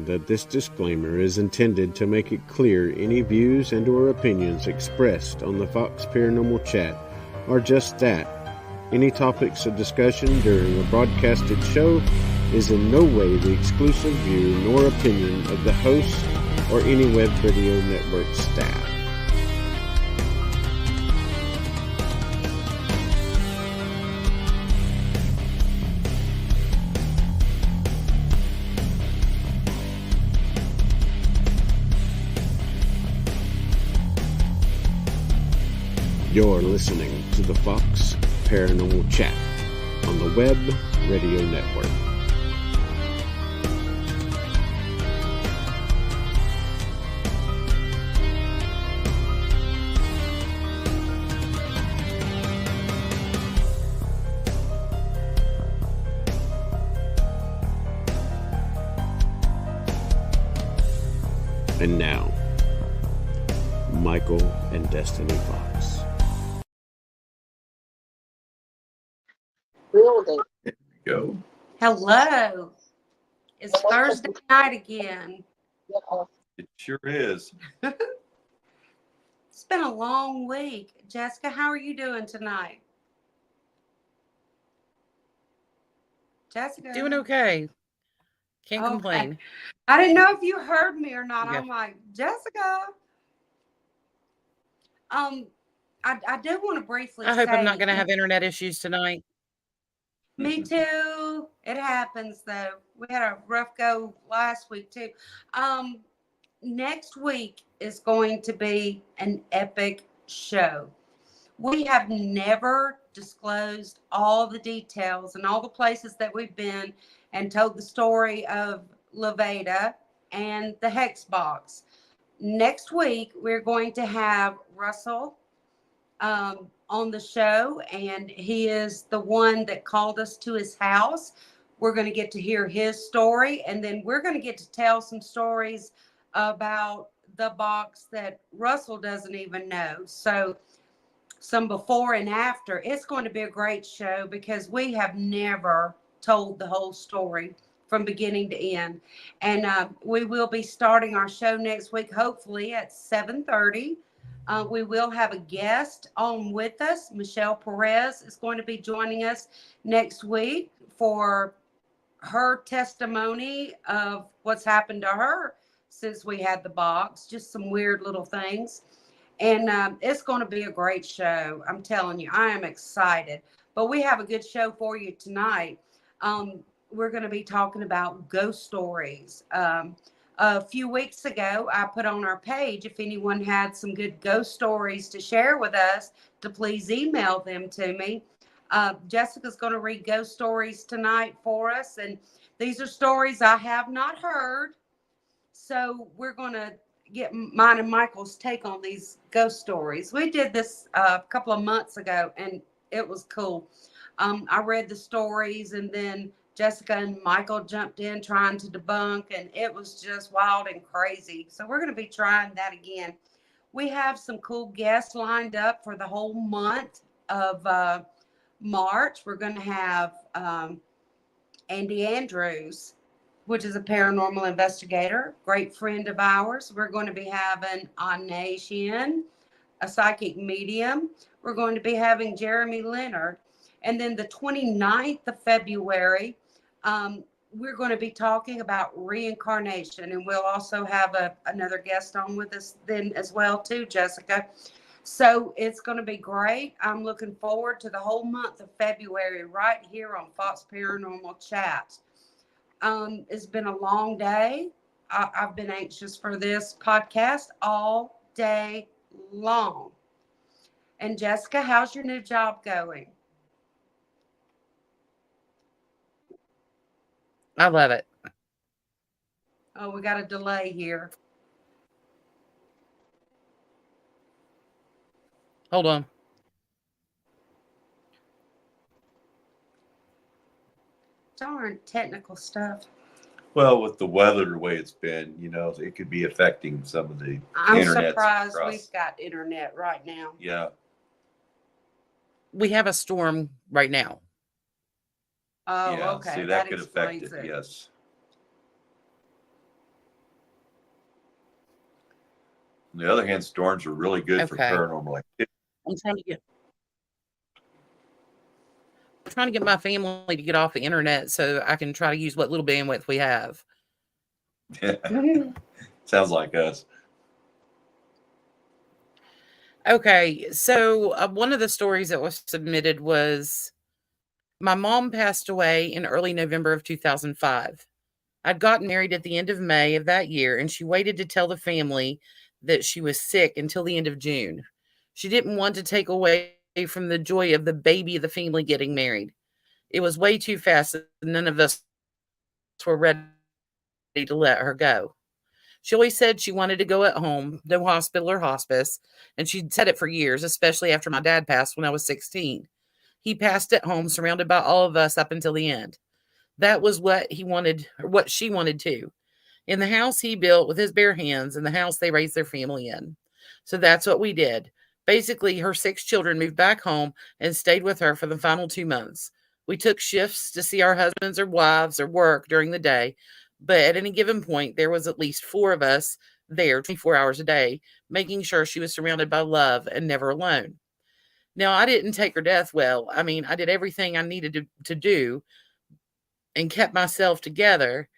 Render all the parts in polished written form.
understand that this disclaimer is intended to make it clear any views and or opinions expressed on the Fox Paranormal Chat are just that. Any topics of discussion during a broadcasted show is in no way the exclusive view nor opinion of the host or any Webb Radio Network staff. You're listening to the Fox Paranormal Chat on the Webb Radio Network. And now, Michael and Destiny Fox. Building. There you go. Hello. It's Thursday night again. It sure is. It's been a long week. Jessica, how are you doing tonight? Jessica? Doing okay. Can't complain. I didn't know if you heard me or not. Yeah. I'm like, Jessica. I do want to briefly I hope say, I'm not going to have internet issues tonight. Me too. It happens though. We had a rough go last week too. Next week is going to be an epic show. We have never disclosed all the details and all the places that we've been and told the story of Levada and the Hex Box. Next week, we're going to have Russell on the show, and he is the one that called us to his house. We're going to get to hear his story, and then we're going to get to tell some stories about the box that Russell doesn't even know. So some before and after. It's going to be a great show because we have never told the whole story from beginning to end. And we will be starting our show next week, hopefully at 7:30. We will have a guest on with us. Michelle Perez is going to be joining us next week for her testimony of what's happened to her since we had the box, just some weird little things. And it's going to be a great show. I'm telling you, I am excited. But we have a good show for you tonight. We're going to be talking about ghost stories. A few weeks ago, I put on our page, if anyone had some good ghost stories to share with us, to please email them to me. Jessica's going to read ghost stories tonight for us. And these are stories I have not heard. So we're going to get mine and Michael's take on these ghost stories. We did this a couple of months ago, and it was cool. I read the stories, and then Jessica and Michael jumped in trying to debunk, and it was just wild and crazy. So we're going to be trying that again. We have some cool guests lined up for the whole month of March. We're going to have Andy Andrews, which is a paranormal investigator, great friend of ours. We're going to be having Anasian, a psychic medium. We're going to be having Jeremy Leonard. And then the 29th of February, we're going to be talking about reincarnation. And we'll also have another guest on with us then as well too, Jessica. So it's going to be great. I'm looking forward to the whole month of February right here on Fox Paranormal Chat. It's been a long day. I've been anxious for this podcast all day long. And Jessica, how's your new job going? I love it. Oh, we got a delay here. Hold on. Darn technical stuff. Well, with the weather the way it's been, you know, it could be affecting some of the I'm internet surprised across. we've got internet right now. Yeah. We have a storm right now. Oh, yeah. okay. See, that could affect explains it. Yes. On the other hand, storms are really good for Okay. paranormal activity. I'm trying to get my family to get off the internet so I can try to use what little bandwidth we have. Sounds like us. Okay, so one of the stories that was submitted was my mom passed away in early November of 2005. I'd gotten married at the end of May of that year, and she waited to tell the family that she was sick until the end of June. She didn't want to take away from the joy of the baby of the family getting married. It was way too fast, and none of us were ready to let her go. She always said she wanted to go at home, no hospital or hospice, and she'd said it for years, especially after my dad passed when I was 16. He passed at home, surrounded by all of us up until the end. That was what he wanted, or what she wanted too. In the house he built with his bare hands, and the house they raised their family in. So that's what we did. Basically, her 6 children moved back home and stayed with her for the final 2 months. We took shifts to see our husbands or wives or work during the day, but at any given point, there was at least 4 of us there 24 hours a day, making sure she was surrounded by love and never alone. Now, I didn't take her death well. I mean, I did everything I needed to do and kept myself together,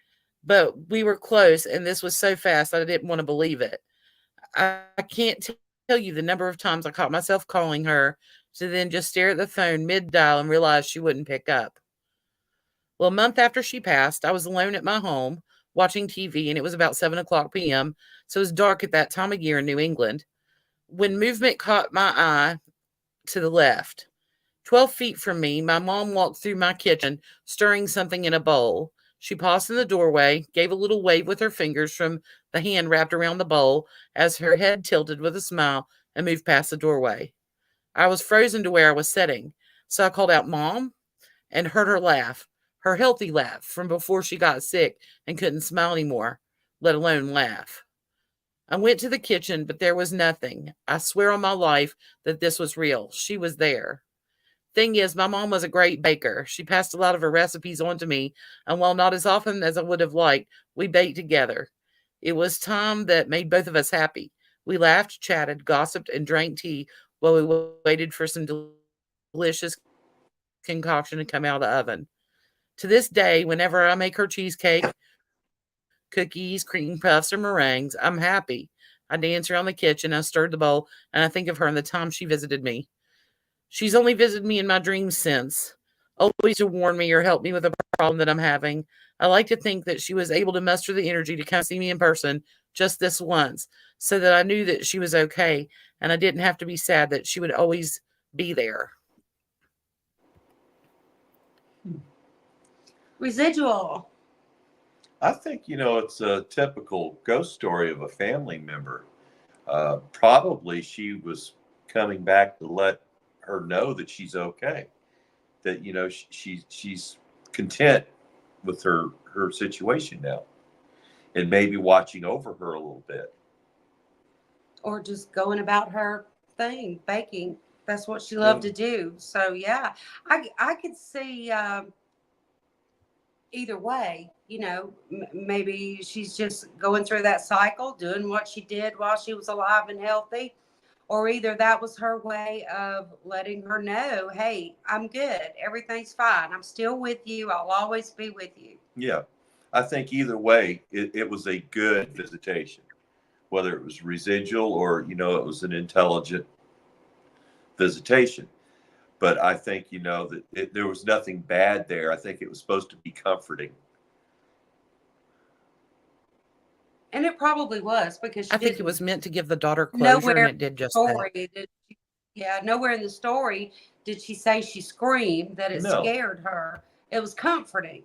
but we were close, and this was so fast I didn't want to believe it. I can't tell you the number of times I caught myself calling her to then just stare at the phone mid dial and realize she wouldn't pick up. Well, a month after she passed, I was alone at my home watching TV, and it was about 7 o'clock p.m., so it was dark at that time of year in New England, when movement caught my eye to the left. 12 feet from me, my mom walked through my kitchen, stirring something in a bowl. She paused in the doorway, gave a little wave with her fingers from the hand wrapped around the bowl as her head tilted with a smile and moved past the doorway. I was frozen to where I was sitting, so I called out, "Mom," and heard her laugh, her healthy laugh from before she got sick and couldn't smile anymore, let alone laugh. I went to the kitchen, but there was nothing. I swear on my life that this was real. She was there. Thing is, my mom was a great baker. She passed a lot of her recipes on to me, and while not as often as I would have liked, we baked together. It was time that made both of us happy. We laughed, chatted, gossiped, and drank tea while we waited for some delicious concoction to come out of the oven. To this day, whenever I make her cheesecake, cookies, cream puffs, or meringues, I'm happy. I dance around the kitchen, I stirred the bowl, and I think of her and the time she visited me. She's only visited me in my dreams since, always to warn me or help me with a problem that I'm having. I like to think that she was able to muster the energy to come see me in person just this once, so that I knew that she was okay and I didn't have to be sad that she would always be there. Residual. I think, it's a typical ghost story of a family member. Probably she was coming back to let her know that she's okay, that, she's content with her situation now, and maybe watching over her a little bit. Or just going about her thing, baking. That's what she loved to do. So, yeah, I could see either way. Maybe she's just going through that cycle, doing what she did while she was alive and healthy, or either that was her way of letting her know, hey, I'm good. Everything's fine. I'm still with you. I'll always be with you. Yeah. I think either way, it was a good visitation, whether it was residual or, it was an intelligent visitation. But I think, that there was nothing bad there. I think it was supposed to be comforting. And it probably was, because I think it was meant to give the daughter closure, and it did just that. Nowhere in the story did she say she screamed, that it No. scared her. It was comforting.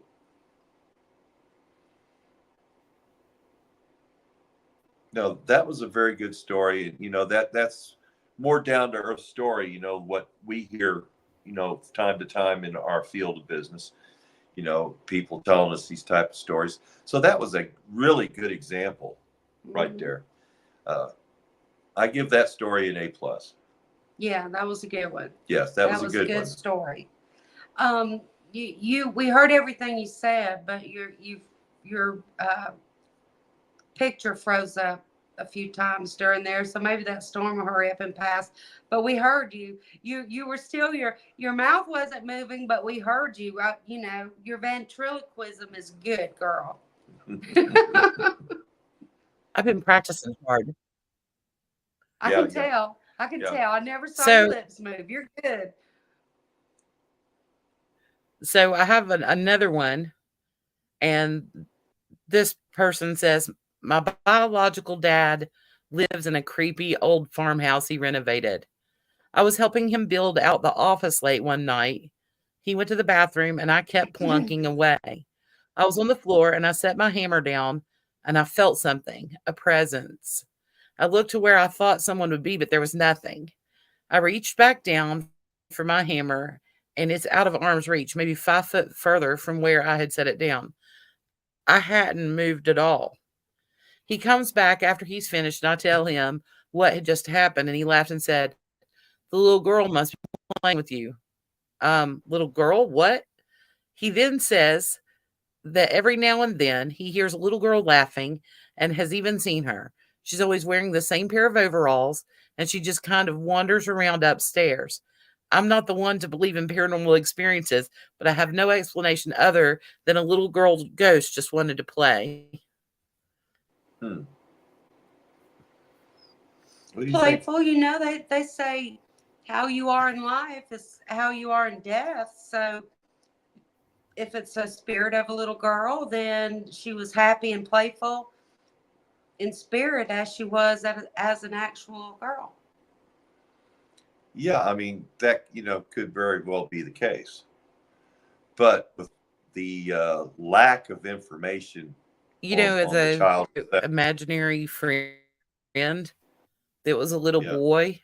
No, that was a very good story. That's more down to earth story, what we hear, time to time in our field of business, people telling us these type of stories. So that was a really good example right there. I give that story an A+. Yeah, that was a good one. Yes, that was a good one. Story. We heard everything you said, but your picture froze up a few times during there, so maybe that storm will hurry up and pass. But we heard you. You were still, your mouth wasn't moving, but we heard you. You know, your ventriloquism is good, girl. I've been practicing hard. I Yeah, can tell. I can yeah. tell. I never saw So your lips move. You're good. so I have another one, and this person says, my biological dad lives in a creepy old farmhouse he renovated. I was helping him build out the office late one night. He went to the bathroom and I kept plunking away. I was on the floor and I set my hammer down and I felt something, a presence. I looked to where I thought someone would be, but there was nothing. I reached back down for my hammer and it's out of arm's reach, maybe 5 foot further from where I had set it down. I hadn't moved at all. He comes back after he's finished and I tell him what had just happened and he laughed and said, the little girl must be playing with you. Little girl, what? He then says that every now and then he hears a little girl laughing and has even seen her. She's always wearing the same pair of overalls and she just kind of wanders around upstairs. I'm not the one to believe in paranormal experiences, but I have no explanation other than a little girl ghost just wanted to play. Hmm. What do you think? Playful, you know, they say how you are in life is how you are in death. So if it's a spirit of a little girl, then she was happy and playful in spirit as she was as an actual girl. Yeah, I mean, that, could very well be the case. But with the lack of information You know, as on the a child, imaginary friend that was a little yeah, boy,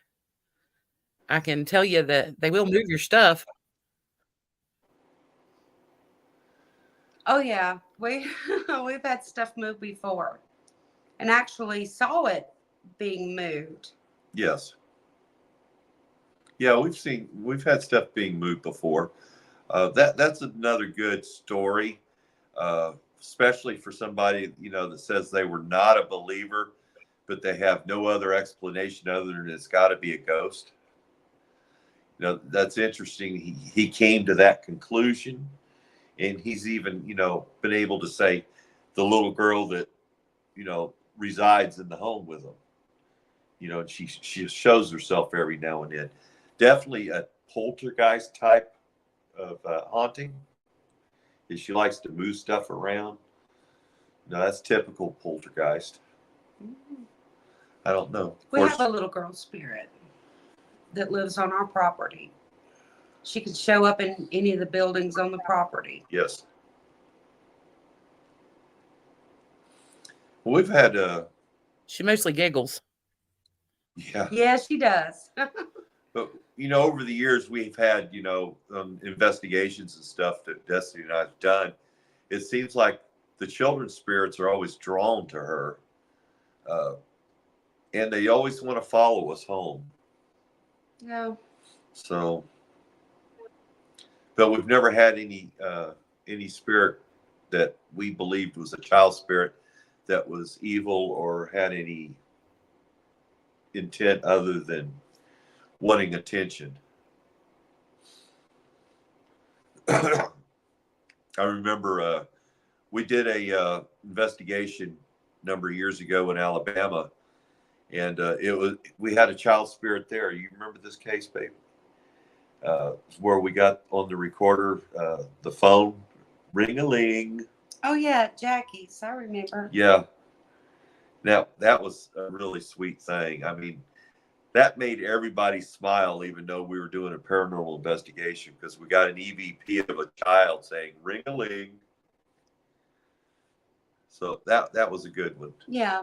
I can tell you that they will move your stuff. Oh yeah, we've had stuff moved before, and actually saw it being moved. yes. Yeah, we've had stuff being moved before. That's another good story, especially for somebody, that says they were not a believer, but they have no other explanation other than it's got to be a ghost. That's interesting. He came to that conclusion, and he's even, been able to say the little girl that, resides in the home with him, and she shows herself every now and then. Definitely a poltergeist type of haunting. Is she likes to move stuff around. No, that's typical poltergeist. I don't know. Of We course, have a little girl spirit that lives on our property. She could show up in any of the buildings on the property. yes. Well, we've had She mostly giggles. yeah. Yeah, she does. But over the years we've had investigations and stuff that Destiny and I've done. It seems like the children's spirits are always drawn to her, and they always want to follow us home. Yeah. So, but we've never had any spirit that we believed was a child spirit that was evil or had any intent other than wanting attention. I remember we did a investigation a number of years ago in Alabama, and we had a child spirit there. You remember this case, babe? Where we got on the recorder the phone ring-a-ling. Oh yeah, Jackie's. I remember. Yeah. Now that was a really sweet thing. I mean, that made everybody smile, even though we were doing a paranormal investigation, because we got an EVP of a child saying ring-a-ling. So that was a good one. Yeah.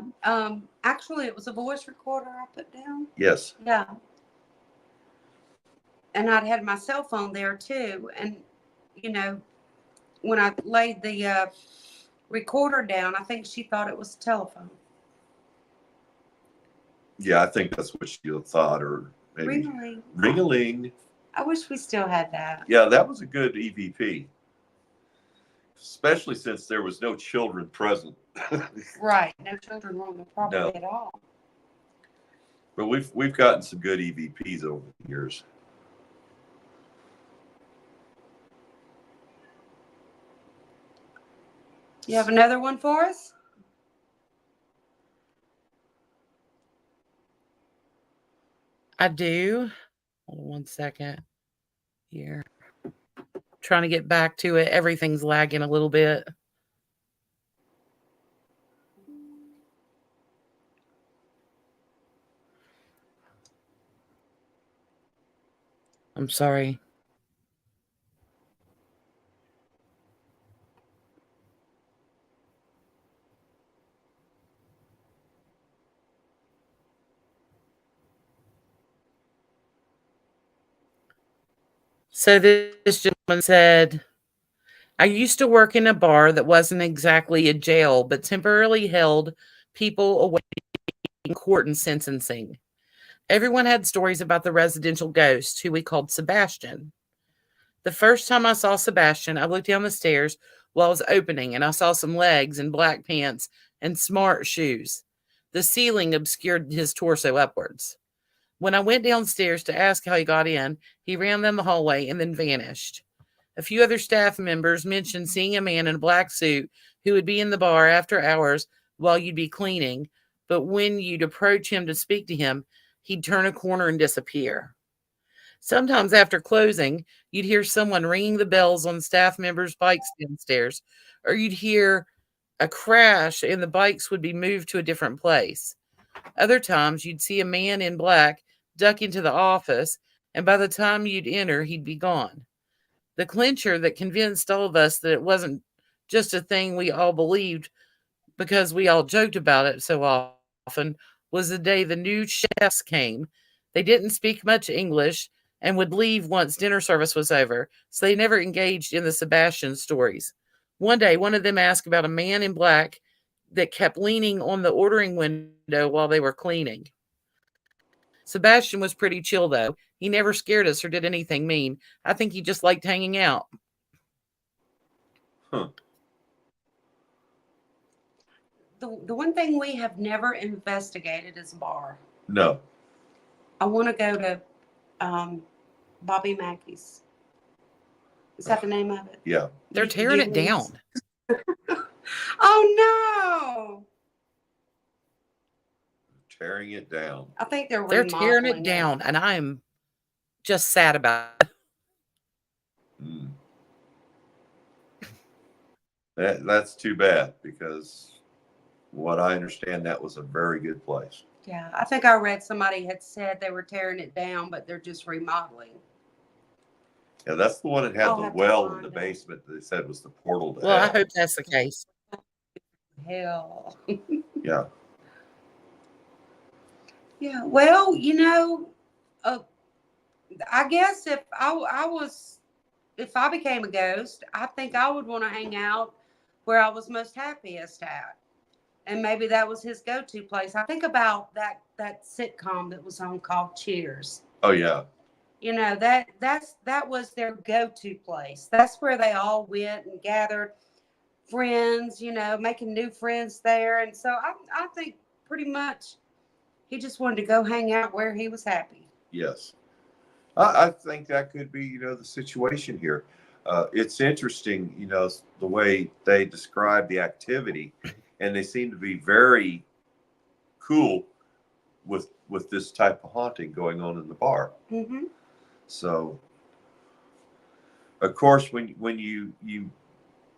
Actually, it was a voice recorder I put down. Yes. Yeah. And I'd had my cell phone there too. And, when I laid the recorder down, I think she thought it was a telephone. Yeah, I think that's what she thought, or maybe Ring-a-ling. ring-a-ling. I wish we still had that. Yeah, that was a good EVP, especially since there was no children present. Right. No children on the property No. at all. But we've gotten some good EVPs over the years. You have another one for us? I do. Hold on one second here. Trying to get back to it. Everything's lagging a little bit. I'm sorry. So this gentleman said, I used to work in a bar that wasn't exactly a jail, but temporarily held people awaiting court and sentencing. Everyone had stories about the residential ghost, who we called Sebastian. The first time I saw Sebastian, I looked down the stairs while I was opening, and I saw some legs and black pants and smart shoes. The ceiling obscured his torso upwards. When I went downstairs to ask how he got in, he ran down the hallway and then vanished. A few other staff members mentioned seeing a man in a black suit who would be in the bar after hours while you'd be cleaning, but when you'd approach him to speak to him, he'd turn a corner and disappear. Sometimes after closing, you'd hear someone ringing the bells on staff members' bikes downstairs, or you'd hear a crash and the bikes would be moved to a different place. Other times, you'd see a man in black duck into the office, and by the time you'd enter, he'd be gone. The clincher that convinced all of us that it wasn't just a thing we all believed because we all joked about it so often was the day the new chefs came. They didn't speak much English and would leave once dinner service was over, so they never engaged in the Sebastian stories. One day, one of them asked about a man in black that kept leaning on the ordering window while they were cleaning. Sebastian was pretty chill, though. He never scared us or did anything mean. I think he just liked hanging out. Huh. The one thing we have never investigated is a bar. No. I want to go to Bobby Mackey's. Is that the name of it? Yeah. They're tearing it down. Oh no! Tearing it down. I think they're tearing it down, and I am just sad about it. Mm. That's too bad, because what I understand, that was a very good place. Yeah, I think I read somebody had said they were tearing it down, but they're just remodeling. Yeah, that's the one that had I'll the have to well in find the it. basement that they said was the portal to Well, I hell. hope that's the case. Hell. Yeah. Yeah, well, I guess if I became a ghost, I think I would want to hang out where I was most happiest at. And maybe that was his go-to place. I think about that sitcom that was on called Cheers. Oh yeah. That was their go-to place. That's where they all went and gathered friends, making new friends there. And so I think pretty much he just wanted to go hang out where he was happy. Yes. I think that could be, the situation here. It's interesting, the way they describe the activity, and they seem to be very cool with this type of haunting going on in the bar. Mm-hmm. So, of course, when you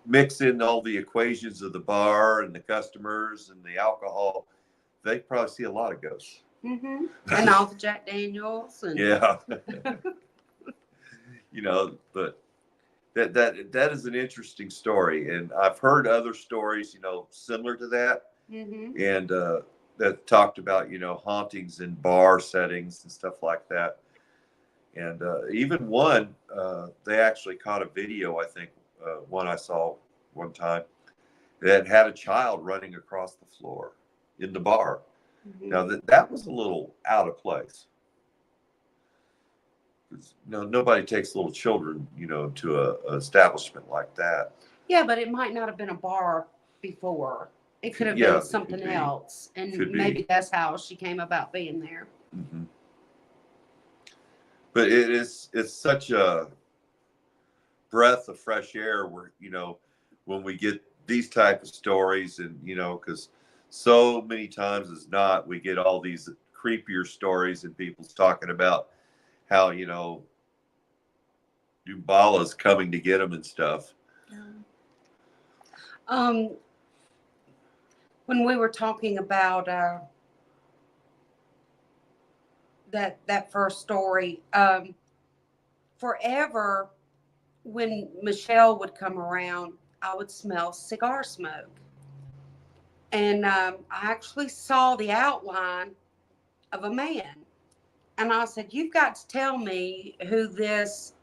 mix in all the equations of the bar and the customers and the alcohol, they probably see a lot of ghosts. Mm-hmm. And all the Jack Daniels. And... Yeah. But that is an interesting story, and I've heard other stories, similar to that, mm-hmm. and that talked about hauntings in bar settings and stuff like that. And even one, they actually caught a video, I think, one I saw one time, that had a child running across the floor in the bar. Mm-hmm. Now that was a little out of place. Nobody takes little children, to a establishment like that. Yeah, but it might not have been a bar before. It could have Yeah, been it could something be. else, and Could maybe be. that's how she came about being there. Hmm. But it's such a breath of fresh air where, when we get these type of stories, and because so many times as not, we get all these creepier stories and people's talking about how Dumbala's coming to get them and stuff. Um, when we were talking about that first story, forever when Michelle would come around, I would smell cigar smoke, and I actually saw the outline of a man, and I said, "You've got to tell me who this."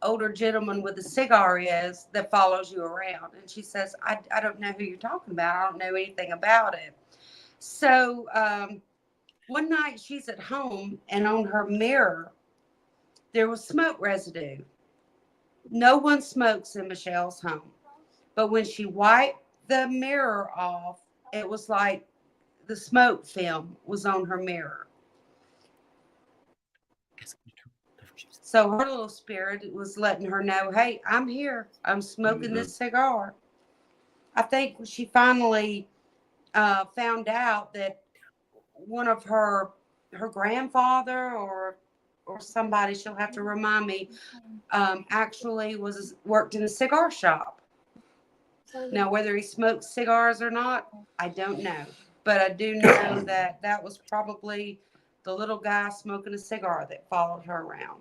Older gentleman with a cigar is that follows you around. And she says, I don't know who you're talking about. I don't know anything about it. So one night she's at home, and on her mirror, there was smoke residue. No one smokes in Michelle's home. But when she wiped the mirror off, it was like the smoke film was on her mirror. So her little spirit was letting her know, hey, I'm here. I'm smoking Mm-hmm. this cigar. I think she finally found out that one of her grandfather or somebody, she'll have to remind me, actually worked in a cigar shop. Now, whether he smoked cigars or not, I don't know. But I do know that that was probably the little guy smoking a cigar that followed her around.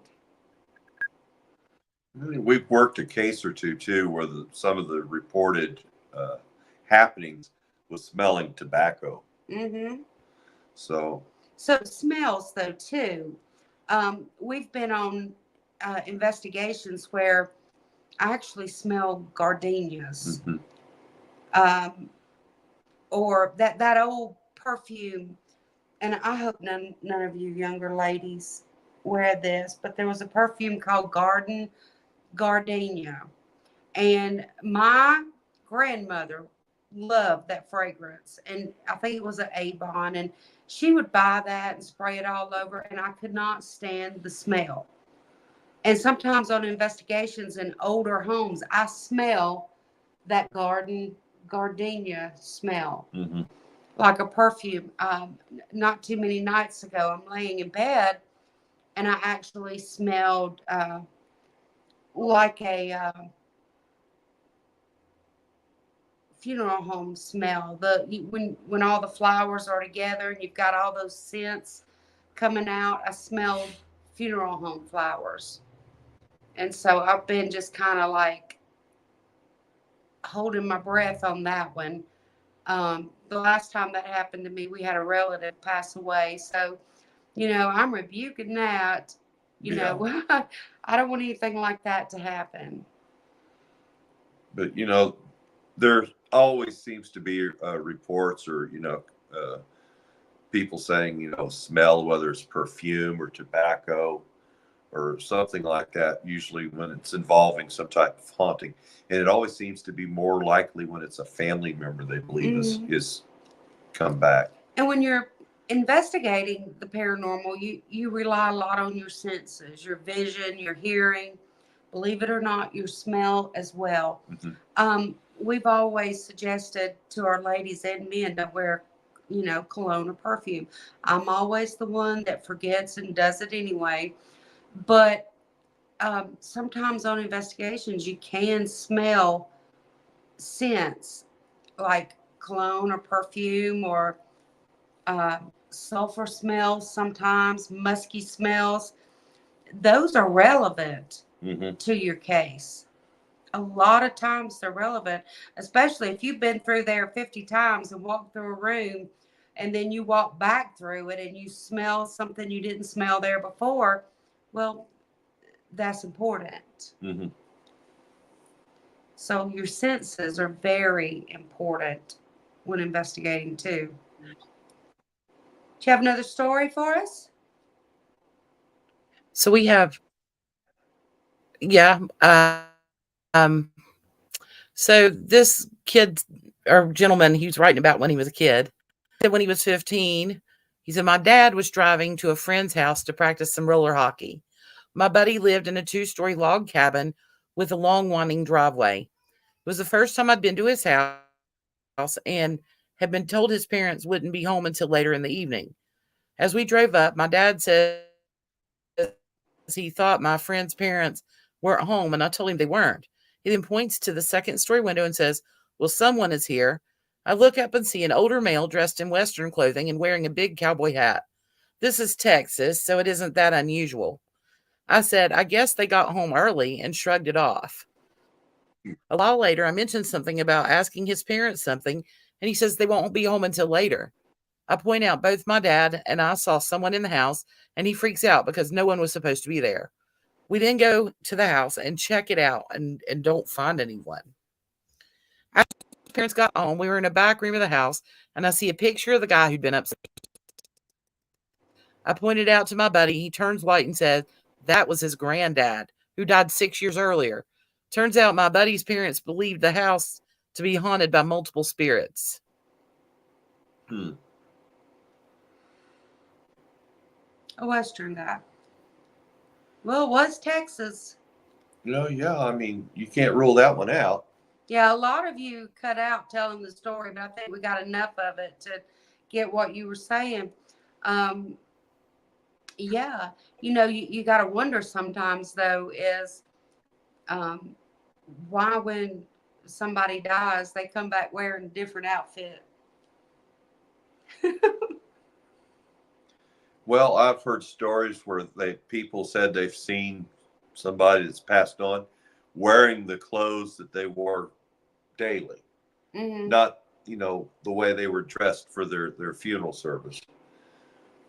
We've worked a case or two too, where some of the reported happenings was smelling tobacco. Mm-hmm. So Smells though too. We've been on investigations where I actually smell gardenias, or that old perfume. And I hope none of you younger ladies wear this, but there was a perfume called Gardenia, and my grandmother loved that fragrance, and I think it was an Avon, and she would buy that and spray it all over, and I could not stand the smell. And sometimes on investigations in older homes, I smell that gardenia smell, like a perfume. Not too many nights ago, I'm laying in bed, and I actually smelled like a funeral home smell. When all the flowers are together and you've got all those scents coming out, I smelled funeral home flowers. And so I've been just kind of like holding my breath on that one. The last time that happened to me, we had a relative pass away. So, I'm rebuking that. I don't want anything like that to happen. But there always seems to be reports or people saying smell, whether it's perfume or tobacco or something like that, usually when it's involving some type of haunting. And it always seems to be more likely when it's a family member they believe is come back. And when you're investigating the paranormal, you rely a lot on your senses, your vision, your hearing, believe it or not, your smell as well. We've always suggested to our ladies and men to wear, cologne or perfume. I'm always the one that forgets and does it anyway. But sometimes on investigations, you can smell scents like cologne or perfume or sulfur smells, sometimes musky smells. Those are relevant to your case. A lot of times they're relevant, especially if you've been through there 50 times and walked through a room and then you walk back through it and you smell something you didn't smell there before. Well, that's important. So your senses are very important when investigating too. Do you have another story for us? So we have, yeah, um, So this kid or gentleman he was writing about when he was a kid said when he was 15, he said, my dad was driving to a friend's house to practice some roller hockey. My buddy lived in a 2-story log cabin with a long winding driveway. It was the first time I'd been to his house and had been told his parents wouldn't be home until later in the evening. As we drove up, my dad says he thought my friend's parents weren't home, and I told him they weren't. He then points to the second story window and says, well, someone is here. I look up and see an older male dressed in Western clothing and wearing a big cowboy hat. This is Texas, so it isn't that unusual. I said, I guess they got home early, and shrugged it off. A while later, I mentioned something about asking his parents something, and he says they won't be home until later. I point out both my dad and I saw someone in the house, and he freaks out because no one was supposed to be there. We then go to the house and check it out and don't find anyone. After his parents got home, we were in a back room of the house, and I see a picture of the guy who'd been upstairs. I pointed out to my buddy. He turns white and says that was his granddad, who died 6 years earlier. Turns out my buddy's parents believed the house to be haunted by multiple spirits. Hmm. A Western guy. Well, it was Texas. Yeah, I mean, you can't rule that one out. Yeah, a lot of you cut out telling the story, but I think we got enough of it to get what you were saying. Yeah, you got to wonder sometimes, though, is why when somebody dies, they come back wearing a different outfit. Well, I've heard stories where people said they've seen somebody that's passed on wearing the clothes that they wore daily, not the way they were dressed for their funeral service,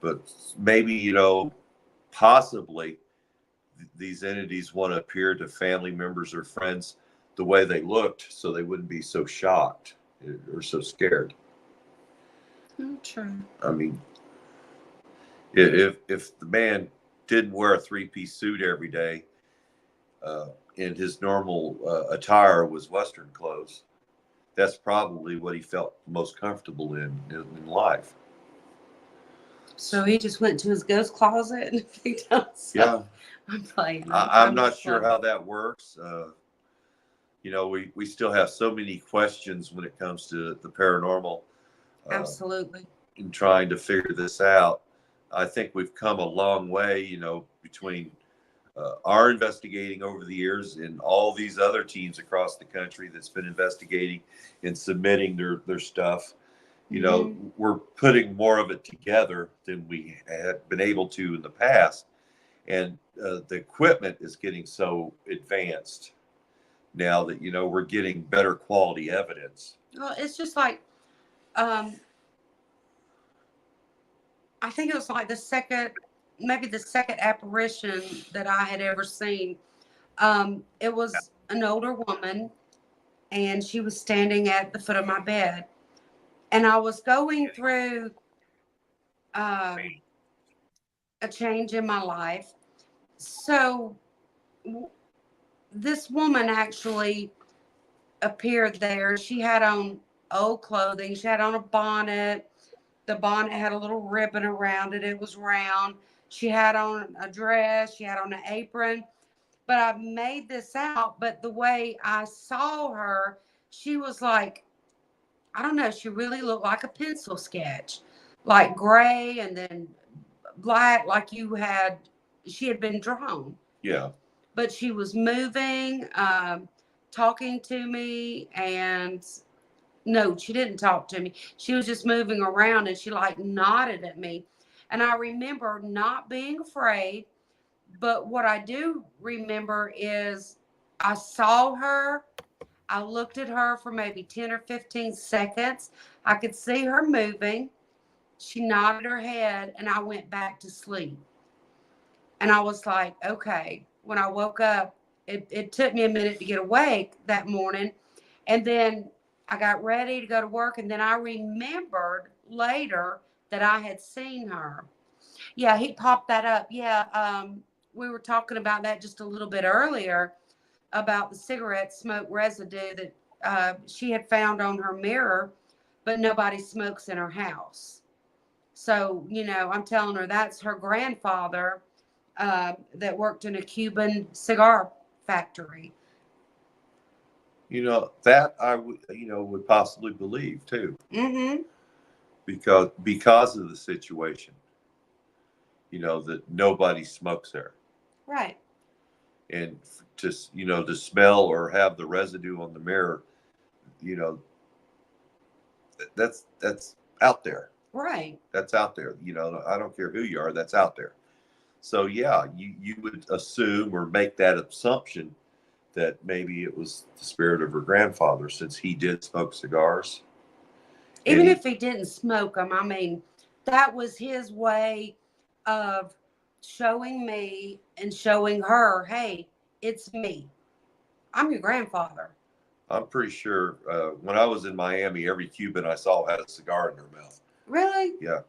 but maybe possibly these entities want to appear to family members or friends the way they looked, so they wouldn't be so shocked or so scared. True. I mean, if the man didn't wear a 3-piece suit every day, and his normal attire was Western clothes, that's probably what he felt most comfortable in life. So he just went to his ghost closet and picked up stuff. Yeah. I'm playing. I'm not sure how that works. We still have so many questions when it comes to the paranormal. Absolutely. In trying to figure this out. I think we've come a long way, between our investigating over the years and all these other teams across the country that's been investigating and submitting their stuff. We're putting more of it together than we had been able to in the past. And the equipment is getting so advanced now that, we're getting better quality evidence. Well, it's just like, I think it was like maybe the second apparition that I had ever seen. It was an older woman, and she was standing at the foot of my bed. And I was going through a change in my life. So this woman actually appeared there. She had on old clothing. She had on a bonnet. The bonnet had a little ribbon around it. It was round. She had on a dress. She had on an apron. But I made this out. But the way I saw her, she was like, I don't know, she really looked like a pencil sketch, like gray and then black, like she had been drawn. Yeah. But she was moving, talking to me, and no, she didn't talk to me. She was just moving around, and she like nodded at me. And I remember not being afraid, but what I do remember is I saw her. I looked at her for maybe 10 or 15 seconds. I could see her moving. She nodded her head, and I went back to sleep. And I was like, okay. When I woke up, it took me a minute to get awake that morning. And then I got ready to go to work. And then I remembered later that I had seen her. Yeah, he popped that up. Yeah, we were talking about that just a little bit earlier about the cigarette smoke residue that she had found on her mirror, but nobody smokes in her house. So, I'm telling her that's her grandfather that worked in a Cuban cigar factory. That I would, would possibly believe too, Mm-hmm. because of the situation, that nobody smokes there. Right. And to smell or have the residue on the mirror, you know, that's out there. Right. That's out there. I don't care who you are, that's out there. So yeah, you would assume or make that assumption that maybe it was the spirit of her grandfather, since he did smoke cigars. Even if he didn't smoke them, I mean, that was his way of showing me and showing her, hey, it's me. I'm your grandfather. I'm pretty sure when I was in Miami, every Cuban I saw had a cigar in their mouth. Really? Yeah.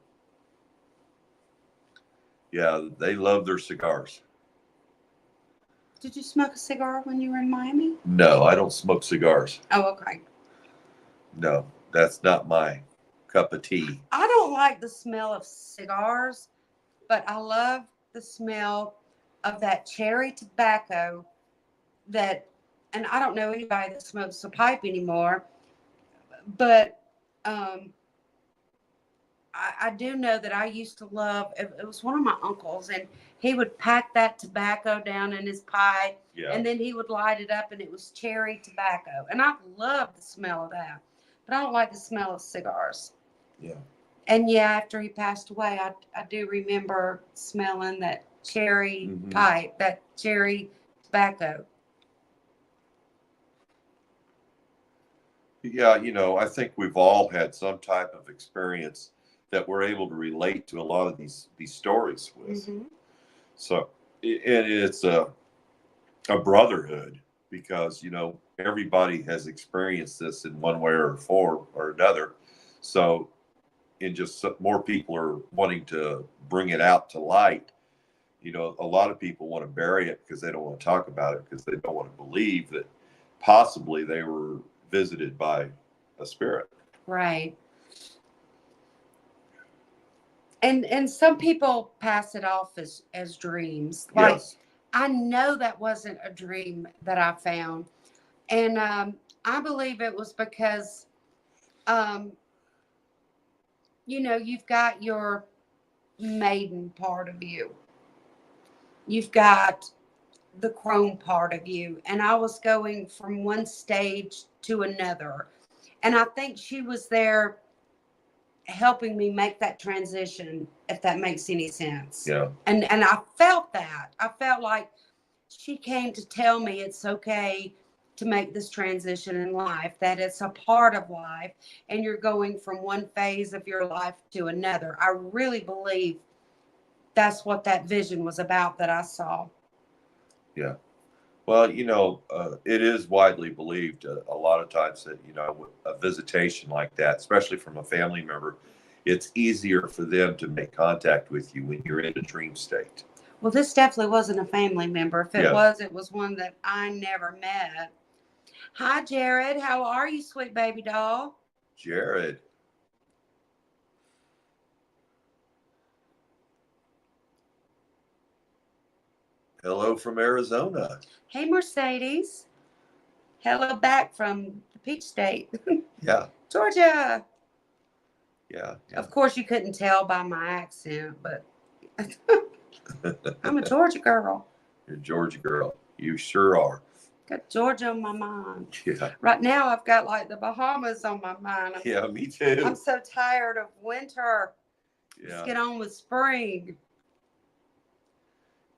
Yeah, they love their cigars. Did you smoke a cigar when you were in Miami? No, I don't smoke cigars. Oh, okay. No, that's not my cup of tea. I don't like the smell of cigars, but I love the smell of that cherry tobacco and I don't know anybody that smokes a pipe anymore, but I do know that I used to love, it was one of my uncles, and he would pack that tobacco down in his pipe, and then he would light it up, and it was cherry tobacco. And I love the smell of that, but I don't like the smell of cigars. Yeah. And yeah, after he passed away, I do remember smelling that cherry pipe, that cherry tobacco. Yeah, I think we've all had some type of experience that we're able to relate to a lot of these stories with. Mm-hmm. So, and it's a brotherhood, because everybody has experienced this in one way or another. So, and just more people are wanting to bring it out to light. A lot of people want to bury it because they don't want to talk about it, because they don't want to believe that possibly they were visited by a spirit. Right. And some people pass it off as dreams. Like, Yes. I know that wasn't a dream that I found. And I believe it was because, you've got your maiden part of you. You've got the crone part of you. And I was going from one stage to another. And I think she was there helping me make that transition, if that makes any sense. Yeah. And I felt that. I felt like she came to tell me it's okay to make this transition in life, that it's a part of life, and you're going from one phase of your life to another. I really believe that's what that vision was about that I saw. Yeah. Well, it is widely believed a lot of times that, a visitation like that, especially from a family member, it's easier for them to make contact with you when you're in a dream state. Well, this definitely wasn't a family member. If it was, it was one that I never met. Hi, Jared. How are you, sweet baby doll? Jared. Hello from Arizona. Hey, Mercedes. Hello back from the Peach State. Yeah. Georgia. Yeah. Of course, you couldn't tell by my accent, but I'm a Georgia girl. You're a Georgia girl. You sure are. Got Georgia on my mind. Yeah. Right now, I've got like the Bahamas on my mind. Yeah, me too. I'm so tired of winter. Yeah. Let's get on with spring.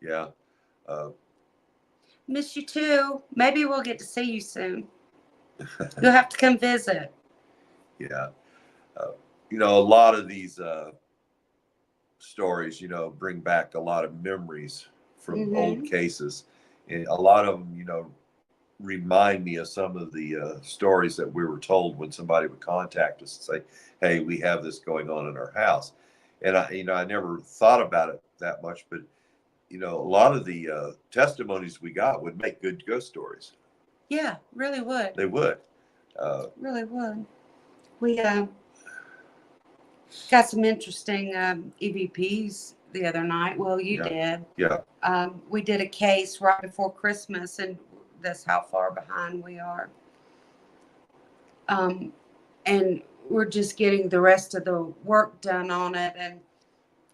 Yeah. Miss you too. Maybe we'll get to see you soon. You'll have to come visit. Yeah. A lot of these stories, bring back a lot of memories from old cases. And a lot of them, remind me of some of the stories that we were told when somebody would contact us and say, hey, we have this going on in our house. And I never thought about it that much, but a lot of the testimonies we got would make good ghost stories. Yeah, really would. They would. Really would. We got some interesting EVPs the other night. Well, you did. Yeah. We did a case right before Christmas, and that's how far behind we are. And we're just getting the rest of the work done on it.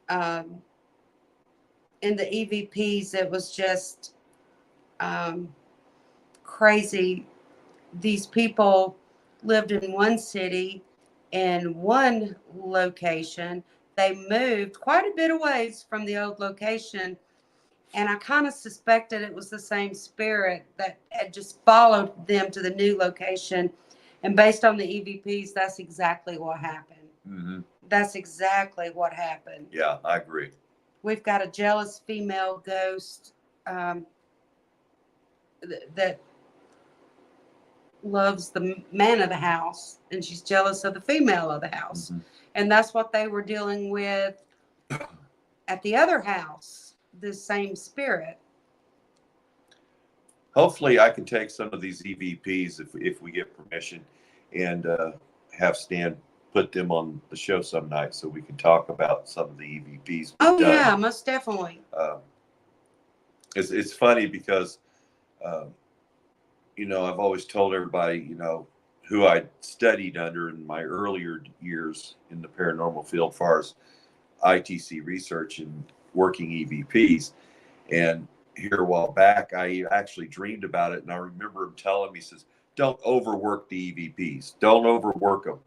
And in the EVPs, it was just crazy. These people lived in one city, in one location. They moved quite a bit of ways from the old location. And I kind of suspected it was the same spirit that had just followed them to the new location. And based on the EVPs, that's exactly what happened. Mm-hmm. That's exactly what happened. Yeah, I agree. We've got a jealous female ghost that loves the man of the house, and she's jealous of the female of the house. Mm-hmm. And that's what they were dealing with at the other house, the same spirit. Hopefully I can take some of these EVPs if we get permission, and have Stan put them on the show some night so we can talk about some of the EVPs. Oh yeah, most definitely. It's funny because I've always told everybody who I studied under in my earlier years in the paranormal field, as far as ITC research and working EVPs. And here a while back, I actually dreamed about it, and I remember him telling me, he says, "Don't overwork the EVPs. Don't overwork them.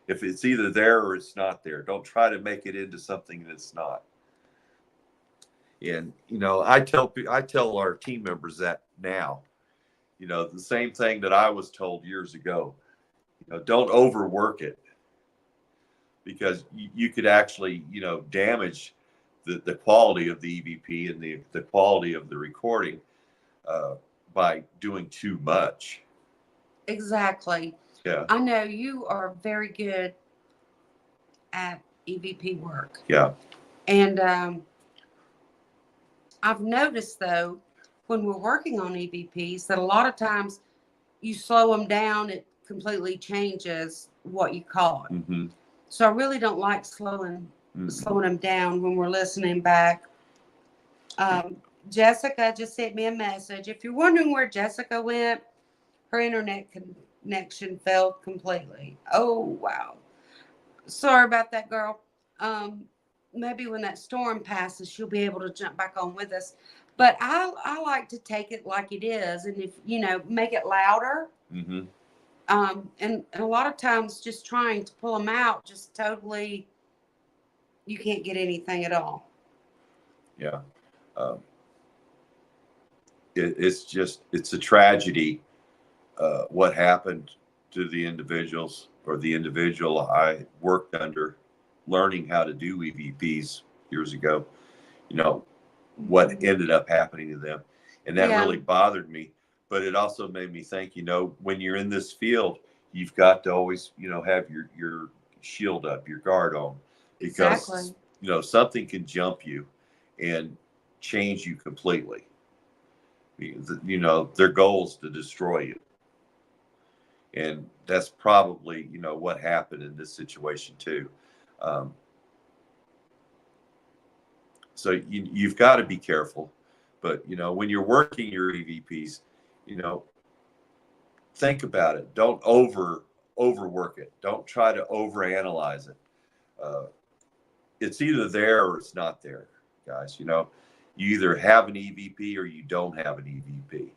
If it's either there or it's not there, don't try to make it into something that's not." And I tell our team members that now. The same thing that I was told years ago. Don't overwork it, because you could actually damage the quality of the EVP and the quality of the recording by doing too much. Exactly. Yeah. I know you are very good at EVP work. Yeah. And I've noticed, though, when we're working on EVPs, that a lot of times you slow them down, it completely changes what you call it. Mm-hmm. So I really don't like slowing them down when we're listening back. Jessica just sent me a message. If you're wondering where Jessica went, her internet connection failed completely. Oh, wow. Sorry about that, girl. Maybe when that storm passes, she'll be able to jump back on with us. But I like to take it like it is, and if make it louder. Mm-hmm. And a lot of times, just trying to pull them out, just totally, you can't get anything at all. Yeah. It's a tragedy what happened to the individuals, or the individual I worked under, learning how to do EVPs years ago. What ended up happening to them, and that really bothered me. But it also made me think, when you're in this field, you've got to always have your shield up, your guard on, because Exactly. Something can jump you and change you completely. Their goal is to destroy you. And that's probably, what happened in this situation too. So you've got to be careful. But, when you're working your EVPs, think about it. Don't overwork it. Don't try to overanalyze it. It's either there or it's not there, guys. You either have an EVP or you don't have an EVP.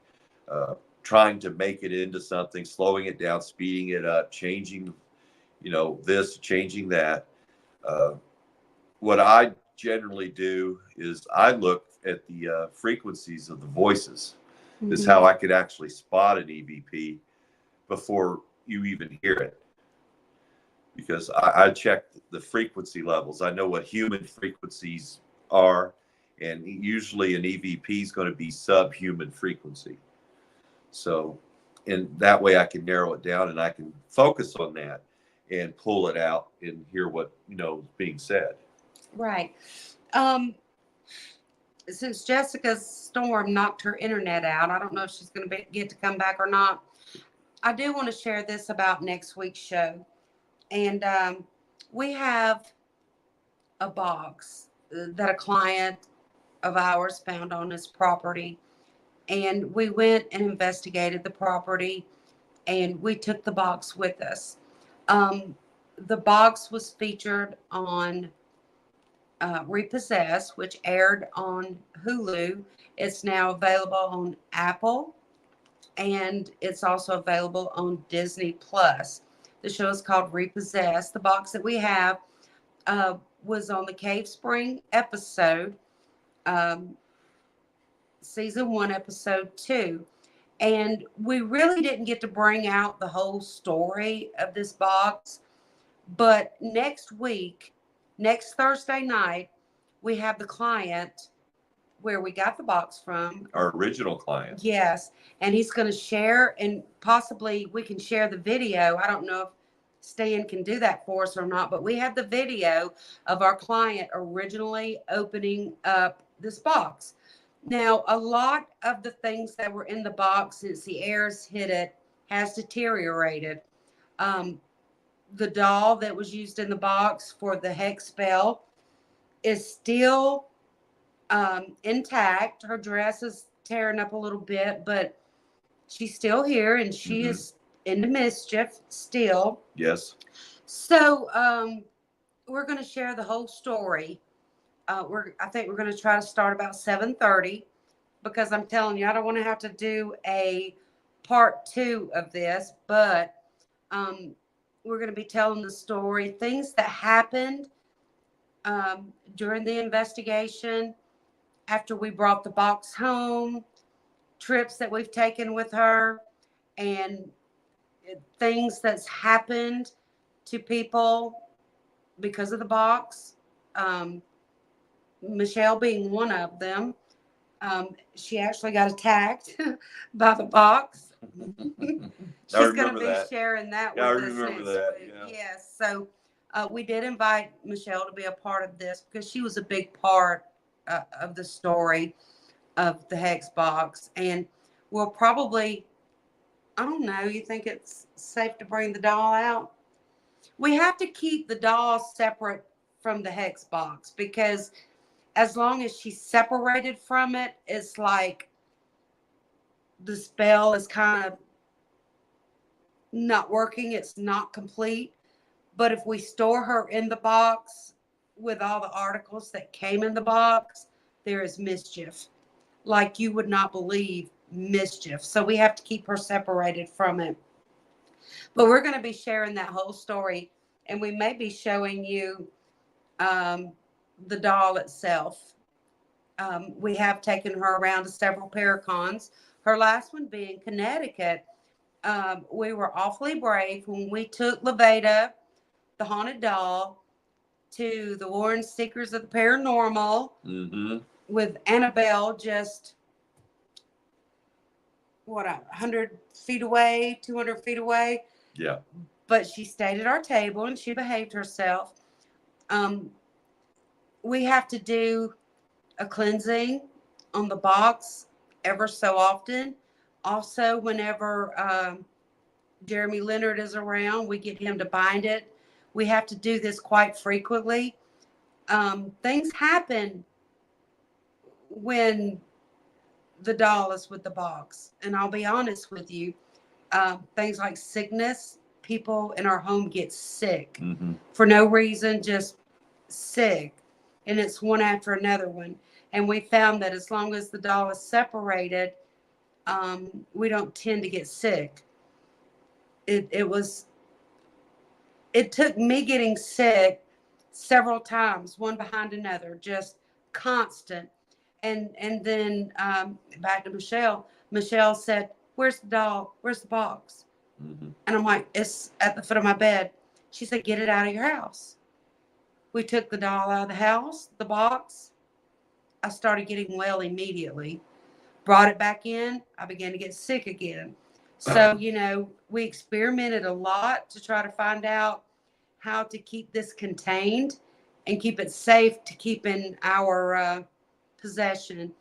Trying to make it into something, slowing it down, speeding it up, changing, this, changing that. What I generally do is I look at the frequencies of the voices. Mm-hmm. Is how I could actually spot an EVP before you even hear it. Because I check the frequency levels. I know what human frequencies are, and usually an EVP is going to be subhuman frequency. So, and that way I can narrow it down, and I can focus on that and pull it out and hear what is being said. Right. Since Jessica's storm knocked her internet out, I don't know if she's going to get to come back or not. I do want to share this about next week's show. And we have a box that a client of ours found on his property. And we went and investigated the property and we took the box with us. The box was featured on Repossessed, which aired on Hulu. It's now available on Apple and it's also available on Disney Plus. The show is called Repossessed. The box that we have was on the Cave Spring episode, um, season 1, episode 2. And we really didn't get to bring out the whole story of this box. But next week, next Thursday night, we have the client where we got the box from. Our original client. Yes. And he's going to share, and possibly we can share the video. I don't know if Stan can do that for us or not, but we have the video of our client originally opening up this box. Now, a lot of the things that were in the box since the airs hit it has deteriorated. The doll that was used in the box for the hex spell is still intact. Her dress is tearing up a little bit, but she's still here and she is into mischief still. Yes. So we're going to share the whole story. I think we're going to try to start about 7:30 because I'm telling you, I don't want to have to do a part 2 of this, but we're going to be telling the story, things that happened during the investigation, after we brought the box home, trips that we've taken with her, and things that's happened to people because of the box. Michelle being one of them. She actually got attacked by the box. She's going to be sharing that with us next week. Yeah. Yes. So we did invite Michelle to be a part of this because she was a big part of the story of the hex box. And we'll probably, I don't know, you think it's safe to bring the doll out? We have to keep the doll separate from the hex box because as long as she's separated from it, it's like the spell is kind of not working. It's not complete. But if we store her in the box with all the articles that came in the box, there is mischief. Like you would not believe mischief. So we have to keep her separated from it. But we're going to be sharing that whole story. And we may be showing you the doll itself. We have taken her around to several Paracons. Her last one being Connecticut. We were awfully brave when we took Levada, the haunted doll, to the Warren Seekers of the Paranormal with Annabelle just, 100 feet away, 200 feet away. Yeah. But she stayed at our table and she behaved herself. We have to do a cleansing on the box ever so often. Also, whenever Jeremy Leonard is around, we get him to bind it. We have to do this quite frequently. Things happen when the doll is with the box. And I'll be honest with you, things like sickness, people in our home get sick for no reason, just sick. And it's one after another one. And we found that as long as the doll is separated, we don't tend to get sick. It took me getting sick several times, one behind another, just constant. And then back to Michelle. Michelle said, "Where's the doll? Where's the box?" And I'm like, "It's at the foot of my bed." She said, "Get it out of your house." We took the doll out of the house, the box. I started getting well immediately. Brought it back in. I began to get sick again. So, we experimented a lot to try to find out how to keep this contained and keep it safe to keep in our possession.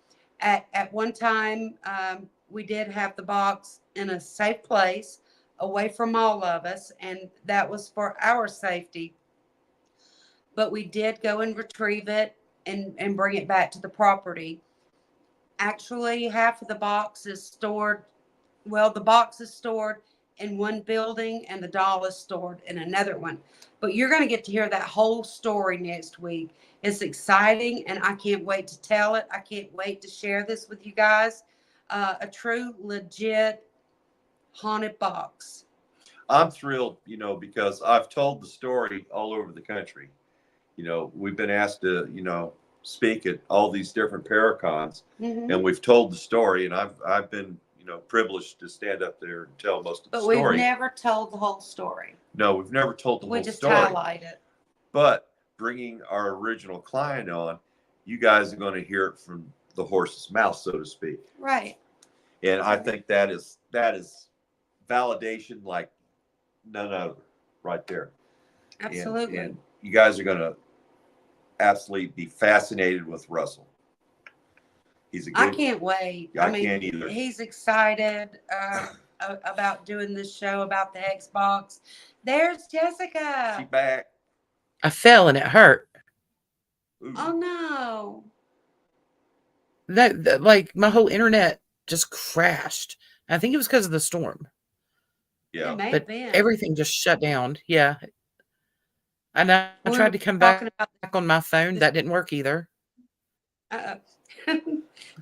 At one time, we did have the box in a safe place, away from all of us, and that was for our safety. But we did go and retrieve it and bring it back to the property. Actually, half of the box is stored, well, the box is stored in one building and the doll is stored in another one. But you're going to get to hear that whole story next week. It's exciting, and I can't wait to tell it. I can't wait to share this with you guys. A true, legit haunted box. I'm thrilled, because I've told the story all over the country. We've been asked to, speak at all these different Paracons, and we've told the story, and I've been, privileged to stand up there and tell most of the story. But we've never told the whole story. No, we've never told the whole story. We just highlight it. But bringing our original client on, you guys are going to hear it from the horse's mouth, so to speak. Right. And I think that is validation like none other right there. Absolutely. And you guys are going to absolutely be fascinated with Russell. I can't wait. I can't either. He's excited about doing this show about the Xbox. There's Jessica. She's back. I fell and it hurt. Ooh. Oh no. That like my whole internet just crashed. I think it was because of the storm. Yeah. It may But have been. everything just shut down. Yeah. And I tried to come back on my phone. That didn't work either.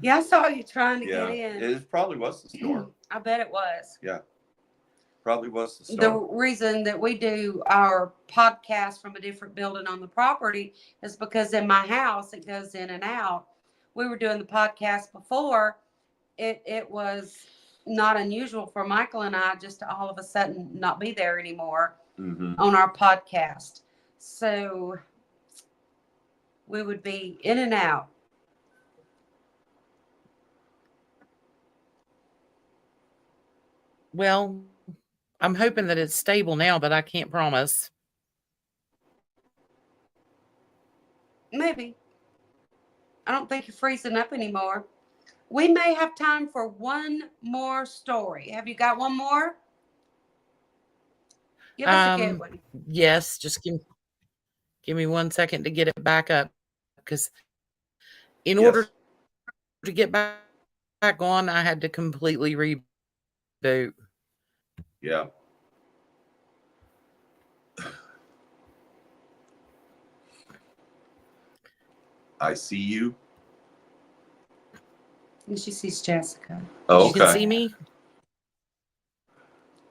Yeah, I saw you trying to get in. It probably was the storm. I bet it was. Yeah. Probably was the storm. The reason that we do our podcast from a different building on the property is because in my house, it goes in and out. We were doing the podcast before. It was not unusual for Michael and I just to all of a sudden not be there anymore on our podcast. So we would be in and out. Well, I'm hoping that it's stable now, but I can't promise. Maybe. I don't think you're freezing up anymore. We may have time for one more story. Have you got one more? Give us a good one. Yes, just give me 1 second to get it back up, because in order to get back on, I had to completely reboot. Yeah. I see you. And she sees Jessica. Oh, You can see me?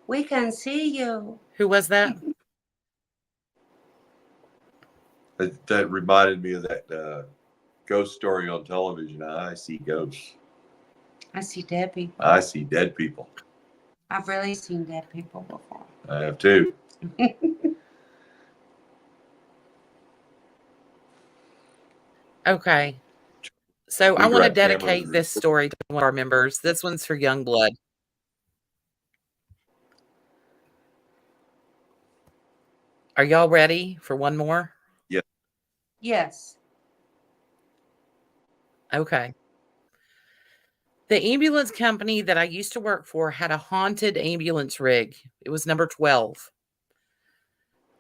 We can see you. Who was that? That reminded me of that ghost story on television. I see ghosts. I see dead people. I see dead people. I've really seen dead people before. I have too. Okay. So I want to dedicate this story to one of our members. This one's for Youngblood. Are y'all ready for one more? Yeah. Yes. Okay. The ambulance company that I used to work for had a haunted ambulance rig. It was number 12.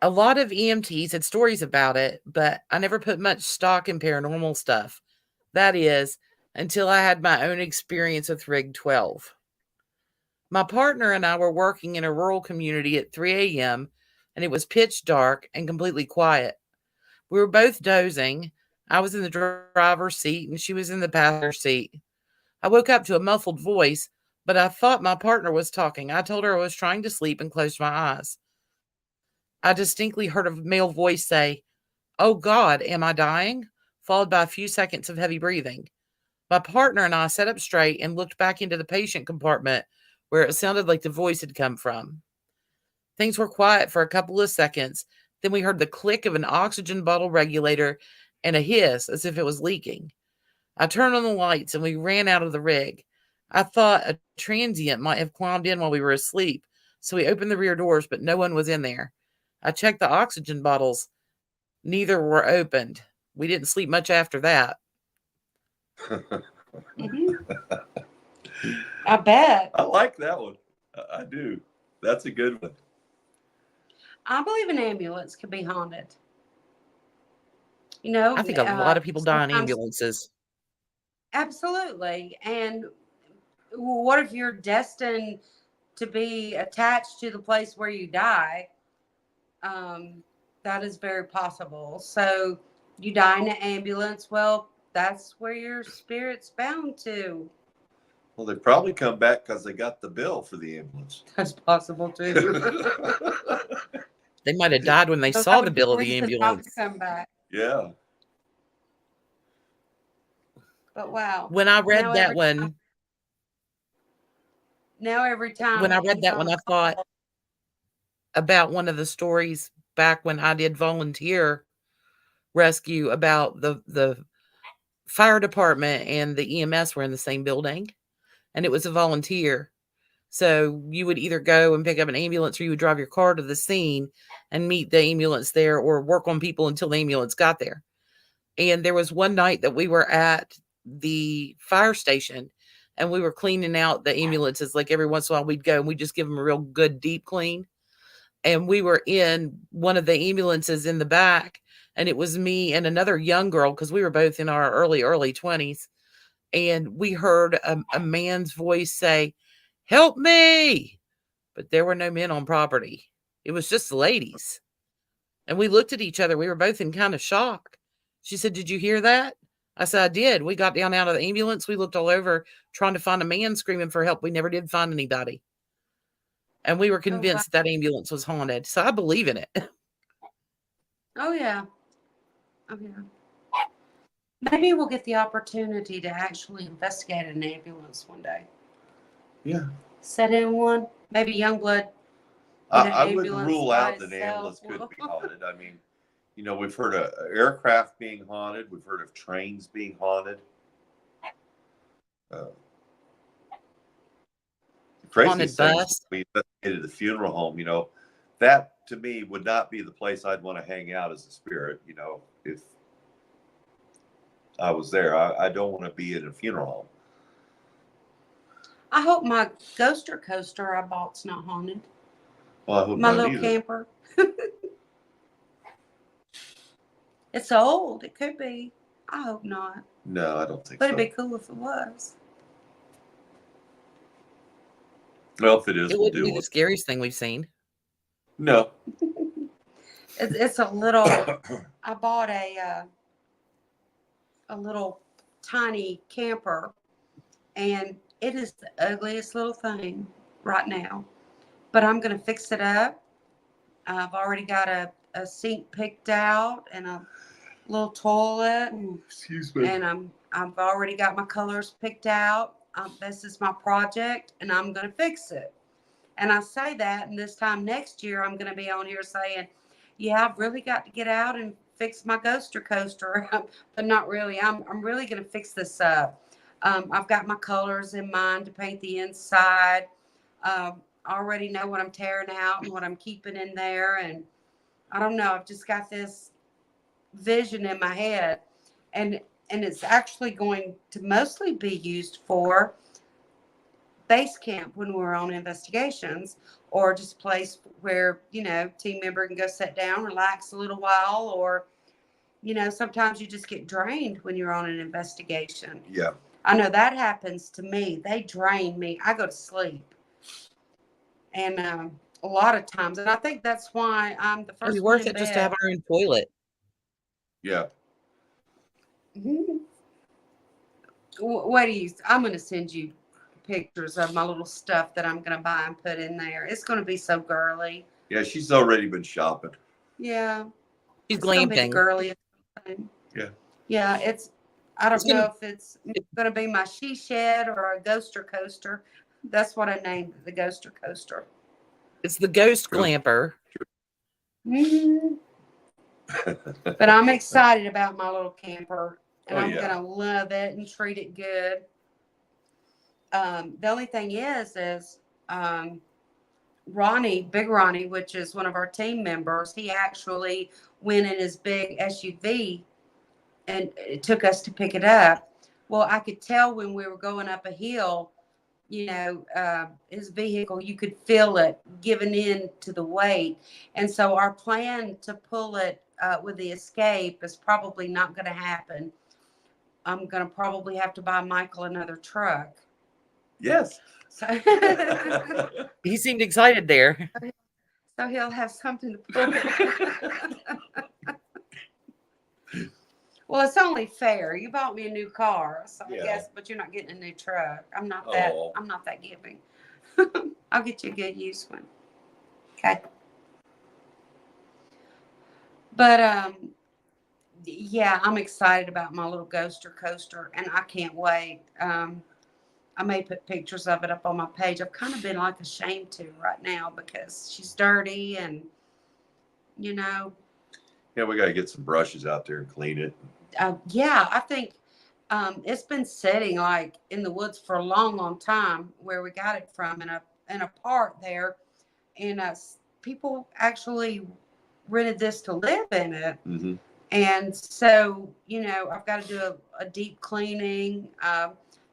A lot of EMTs had stories about it, but I never put much stock in paranormal stuff. That is, until I had my own experience with Rig 12. My partner and I were working in a rural community at 3 a.m., and it was pitch dark and completely quiet. We were both dozing. I was in the driver's seat, and she was in the passenger seat. I woke up to a muffled voice, but I thought my partner was talking. I told her I was trying to sleep and closed my eyes. I distinctly heard a male voice say, "Oh God, am I dying?" followed by a few seconds of heavy breathing. My partner and I sat up straight and looked back into the patient compartment where it sounded like the voice had come from. Things were quiet for a couple of seconds. Then we heard the click of an oxygen bottle regulator and a hiss as if it was leaking. I turned on the lights and we ran out of the rig. I thought a transient might have climbed in while we were asleep, so we opened the rear doors, but no one was in there. I checked the oxygen bottles. Neither were opened. We didn't sleep much after that. I bet. I like that one. I do. That's a good one. I believe an ambulance could be haunted. You know, I think a lot of people die in sometimes ambulances. absolutely. And what if you're destined to be attached to the place where you die? That is very possible. So you die in an ambulance. Well, that's where your spirit's bound to. Well, they probably come back because they got the bill for the ambulance. That's possible too. They might have died when they So saw that the would be bill of the reason not to ambulance. come back. Yeah. But wow. When I read Now that every time, one, I thought about one of the stories back when I did volunteer rescue about the fire department and the EMS were in the same building, and it was a volunteer. So you would either go and pick up an ambulance or you would drive your car to the scene and meet the ambulance there or work on people until the ambulance got there. And there was one night that we were at the fire station and we were cleaning out the ambulances. Like every once in a while we'd go and we'd just give them a real good deep clean. And we were in one of the ambulances in the back, and it was me and another young girl because we were both in our early 20s. And we heard a man's voice say, "Help me." But there were no men on property. It was just the ladies. And we looked at each other. We were both in kind of shock. She said, "Did you hear that?" I said, "I did." We got down out of the ambulance. We looked all over trying to find a man screaming for help. We never did find anybody. And we were wow. convinced that ambulance was haunted. So I believe in it. Oh yeah. Oh yeah. Maybe we'll get the opportunity to actually investigate an ambulance one day. Yeah. Set in one. Maybe Youngblood. I wouldn't rule out that an ambulance could be haunted. I mean, you know, we've heard of aircraft being haunted. We've heard of trains being haunted. The craziest thing is we investigated the funeral home. You know, that to me would not be the place I'd want to hang out as a spirit. You know, if I was there, I don't want to be in a funeral home. I hope my ghoster coaster I bought's not haunted. Well, I hope my not little either. Camper. It's old. It could be. I hope not. No, I don't think But so. it'd be cool if it was. Well, if it is, It we'll wouldn't do be one. the scariest thing we've seen. No. It's a little. I bought a little tiny camper, and it is the ugliest little thing right now. But I'm gonna fix it up. I've already got a sink picked out and a little toilet. Excuse me. And I've already got my colors picked out. This is my project, and I'm gonna fix it. And I say that, and this time next year, I'm going to be on here saying, yeah, I've really got to get out and fix my ghoster coaster. But not really. I'm really going to fix this up. I've got my colors in mind to paint the inside. I already know what I'm tearing out and what I'm keeping in there. And I don't know. I've just got this vision in my head. And it's actually going to mostly be used for base camp when we're on investigations, or just a place where, you know, team member can go sit down, relax a little while, or, you know, sometimes you just get drained when you're on an investigation. Yeah. I know that happens to me. They drain me. I go to sleep. And a lot of times, and I think that's why I'm the It'd be first one worth in it just to have bed. our own toilet. Yeah. Mhm. What do you? I'm going to send you pictures of my little stuff that I'm going to buy and put in there. It's going to be so girly. Yeah, she's already been shopping. Yeah. She's It's going to be the glamping. girliest thing. Yeah. Yeah, I don't It's gonna- know if it's going to be my she shed or a ghoster coaster. That's what I named it, the ghoster coaster. It's the ghost glamper. Mhm. But I'm excited about my little camper, and Oh, I'm yeah. going to love it and treat it good. The only thing is Ronnie, Big Ronnie, which is one of our team members, he actually went in his big SUV and it took us to pick it up. Well, I could tell when we were going up a hill his vehicle, you could feel it giving in to the weight. And so our plan to pull it with the Escape is probably not going to happen. I'm going to probably have to buy Michael another truck. Yes. So, He seemed excited there. so he'll have something to pull. Well, it's only fair. You bought me a new car, so I guess, but you're not getting a new truck. I'm not that giving. I'll get you a good used one. Okay. But yeah, I'm excited about my little ghoster coaster, and I can't wait. I may put pictures of it up on my page. I've kind of been like ashamed to right now because she's dirty and, Yeah, we got to get some brushes out there and clean it. Yeah, I think it's been sitting like in the woods for a long, long time where we got it from in a park there. And people actually rented this to live in it. Mm-hmm. And so, I've got to do a deep cleaning.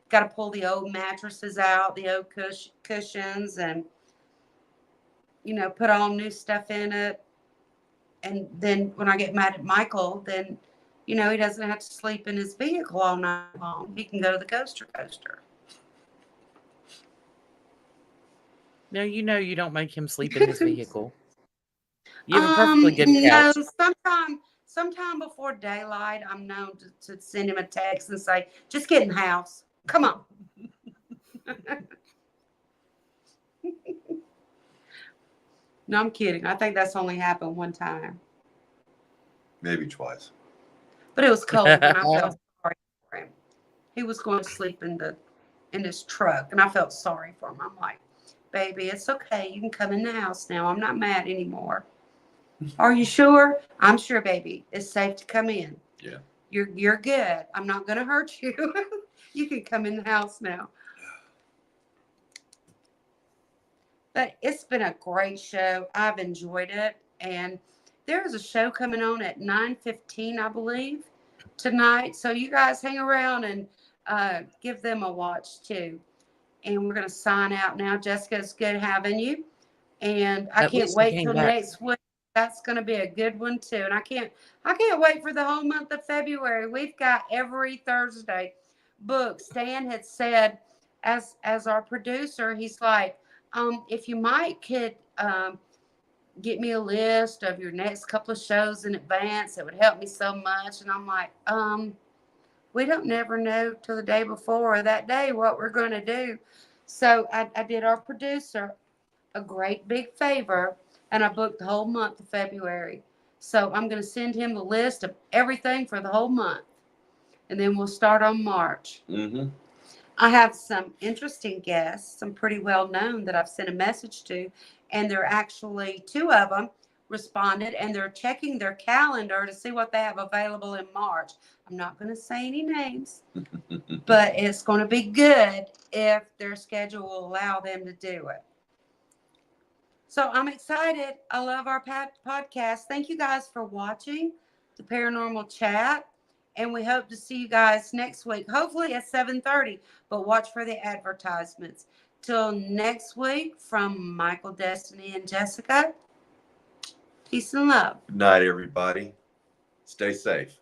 Got to pull the old mattresses out, the old cushions, and, put all new stuff in it. And then when I get mad at Michael, then, he doesn't have to sleep in his vehicle all night long. He can go to the coaster. No, you don't make him sleep in his vehicle. You have a perfectly good couch. No, sometime before daylight, I'm known to send him a text and say, just get in the house. Come on. No, I'm kidding. I think that's only happened one time. Maybe twice. But it was cold and I felt sorry for him. He was going to sleep in his truck and I felt sorry for him. I'm like, baby, it's okay. You can come in the house now. I'm not mad anymore. Are you sure? I'm sure, baby. It's safe to come in. Yeah. You're good. I'm not going to hurt you. You can come in the house now. But it's been a great show. I've enjoyed it. And there is a show coming on at 9:15, I believe, tonight. So you guys hang around and give them a watch too. And we're going to sign out now. Jessica, it's good having you. And I can't wait till next week. That's going to be a good one too. And I can't wait for the whole month of February. We've got every Thursday booked. Stan had said, as our producer, he's like, if you could get me a list of your next couple of shows in advance, it would help me so much. And I'm like, we don't never know till the day before or that day what we're going to do. So I did our producer a great big favor, and I booked the whole month of February. So I'm going to send him the list of everything for the whole month, and then we'll start on March. Mm-hmm. I have some interesting guests, some pretty well known that I've sent a message to, and they're actually two of them responded, and they're checking their calendar to see what they have available in March. I'm not going to say any names, but it's going to be good if their schedule will allow them to do it. So I'm excited. I love our podcast. Thank you guys for watching the Paranormal Chat. And we hope to see you guys next week, hopefully at 7:30. But watch for the advertisements. Till next week, from Michael, Destiny, and Jessica, peace and love. Good night, everybody. Stay safe.